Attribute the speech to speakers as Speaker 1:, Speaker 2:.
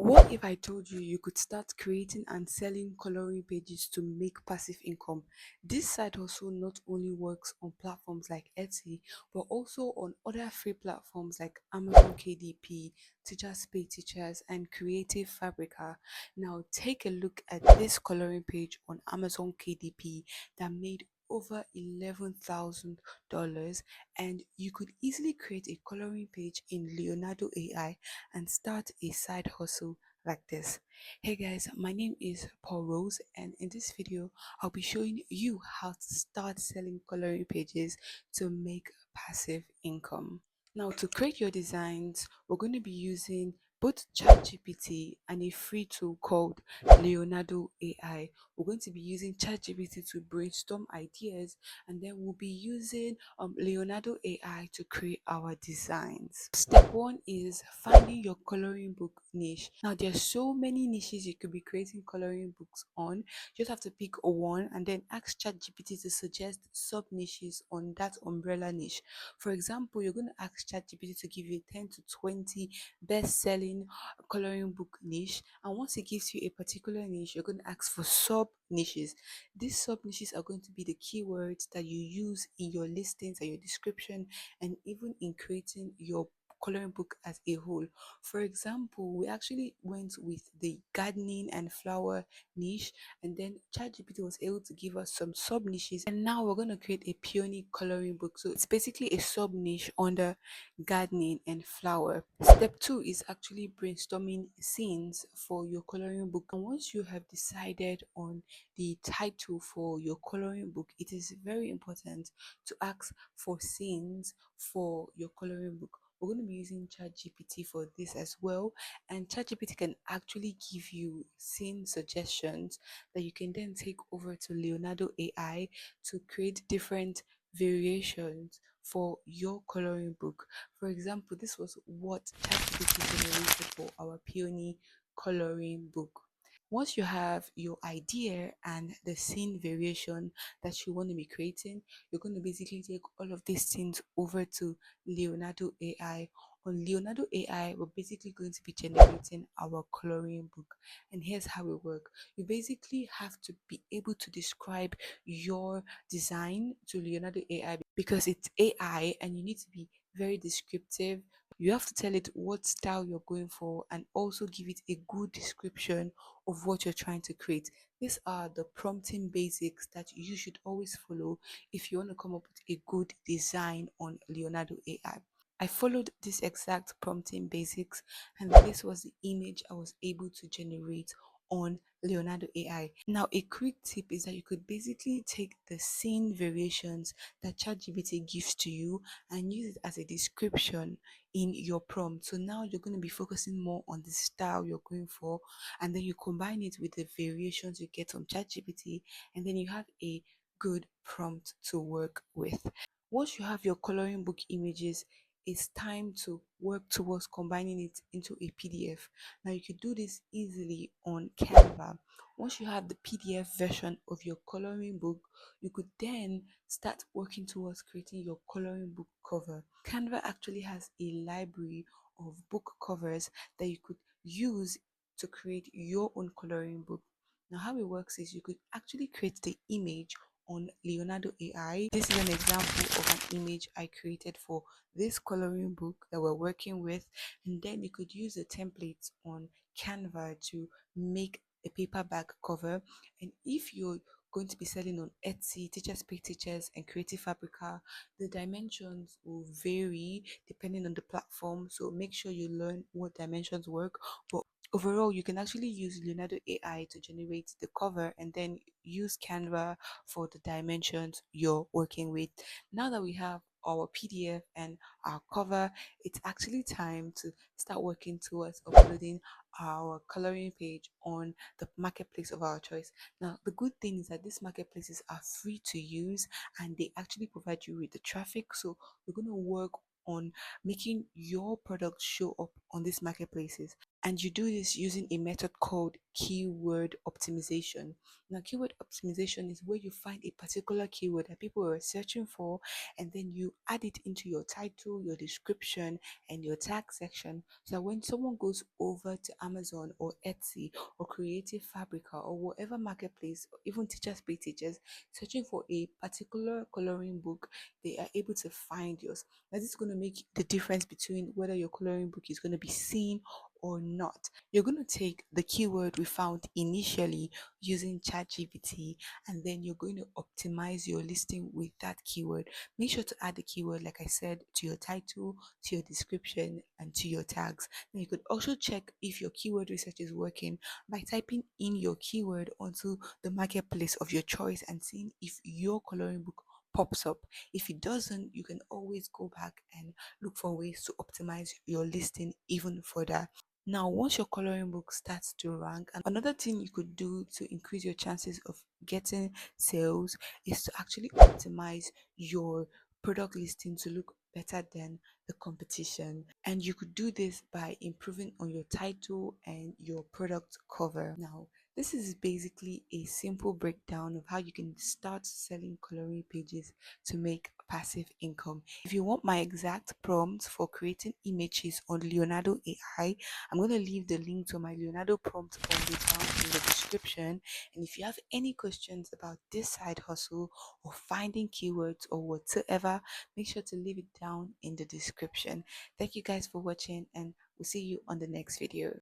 Speaker 1: What if I told you you could start creating and selling coloring pages to make passive income? This side hustle not only works on platforms like Etsy, but also on other free platforms like Amazon KDP, Teachers Pay Teachers, and Creative Fabrica. Now, take a look at this coloring page on Amazon KDP that made over $11,000, and you could easily create a coloring page in Leonardo AI and start a side hustle like this. Hey guys, my name is Paul Rose, and in this video I'll be showing you how to start selling coloring pages to make passive income. Now, to create your designs, we're going to be using both ChatGPT and a free tool called Leonardo AI. We're going to be using ChatGPT to brainstorm ideas, and then we'll be using Leonardo AI to create our designs. Step one is finding your coloring book niche. Now, there's so many niches you could be creating coloring books on. You just have to pick one and then ask ChatGPT to suggest sub niches on that umbrella niche. For example, you're going to ask ChatGPT to give you 10 to 20 best selling coloring book niche, and once it gives you a particular niche, you're going to ask for sub niches. These sub niches are going to be the keywords that you use in your listings and your description, and even in creating your coloring book as a whole. For example, we actually went with the gardening and flower niche, and then ChatGPT was able to give us some sub niches, and now we're going to create a peony coloring book. So it's basically a sub niche under gardening and flower. Step two is actually brainstorming scenes for your coloring book. And once you have decided on the title for your coloring book, it is very important to ask for scenes for your coloring book. We're going to be using ChatGPT for this as well, and ChatGPT can actually give you scene suggestions that you can then take over to Leonardo AI to create different variations for your coloring book. For example, this was what ChatGPT generated for our peony coloring book. Once you have your idea and the scene variation that you want to be creating, you're going to basically take all of these things over to Leonardo AI. On Leonardo AI, we're basically going to be generating our coloring book. And here's how it works. You basically have to be able to describe your design to Leonardo AI because it's AI and you need to be very descriptive. You have to tell it what style you're going for and also give it a good description of what you're trying to create. These are the prompting basics that you should always follow if you want to come up with a good design on Leonardo AI. I followed this exact prompting basics, and this was the image I was able to generate on Leonardo AI. Now, a quick tip is that you could basically take the scene variations that ChatGPT gives to you and use it as a description in your prompt. So now you're going to be focusing more on the style you're going for, and then you combine it with the variations you get from ChatGPT, and then you have a good prompt to work with. Once you have your coloring book images, it's time to work towards combining it into a PDF. Now you could do this easily on Canva. Once you have the PDF version of your coloring book, you could then start working towards creating your coloring book cover. Canva actually has a library of book covers that you could use to create your own coloring book. Now, how it works is you could actually create the image on Leonardo AI. This is an example of an image I created for this coloring book that we're working with, and then you could use the templates on Canva to make a paperback cover. And if you're going to be selling on Etsy, Teachers Pay Teachers, and Creative Fabrica, the dimensions will vary depending on the platform. So make sure you learn what dimensions work. But overall, you can actually use Leonardo AI to generate the cover and then use Canva for the dimensions you're working with. Now that we have our PDF and our cover, it's actually time to start working towards uploading our coloring page on the marketplace of our choice. Now, the good thing is that these marketplaces are free to use and they actually provide you with the traffic. So we're going to work on making your product show up on these marketplaces. And you do this using a method called keyword optimization. Now, keyword optimization is where you find a particular keyword that people are searching for, and then you add it into your title, your description, and your tag section, so that when someone goes over to Amazon or Etsy or Creative Fabrica or whatever marketplace, or even Teachers Pay Teachers, searching for a particular coloring book, they are able to find yours. That is going to make the difference between whether your coloring book is going to be seen or not. You're going to take the keyword we found initially using ChatGPT, and then you're going to optimize your listing with that keyword. Make sure to add the keyword, like I said, to your title, to your description, and to your tags. Then you could also check if your keyword research is working by typing in your keyword onto the marketplace of your choice and seeing if your coloring book pops up. If it doesn't, you can always go back and look for ways to optimize your listing even further. Now, once your coloring book starts to rank, and another thing you could do to increase your chances of getting sales is to actually optimize your product listing to look better than the competition. And you could do this by improving on your title and your product cover. Now, this is basically a simple breakdown of how you can start selling coloring pages to make passive income. If you want my exact prompts for creating images on Leonardo AI, I'm going to leave the link to my Leonardo prompt always down in the description. And if you have any questions about this side hustle or finding keywords or whatsoever, make sure to leave it down in the description. Thank you guys for watching, and we'll see you on the next video.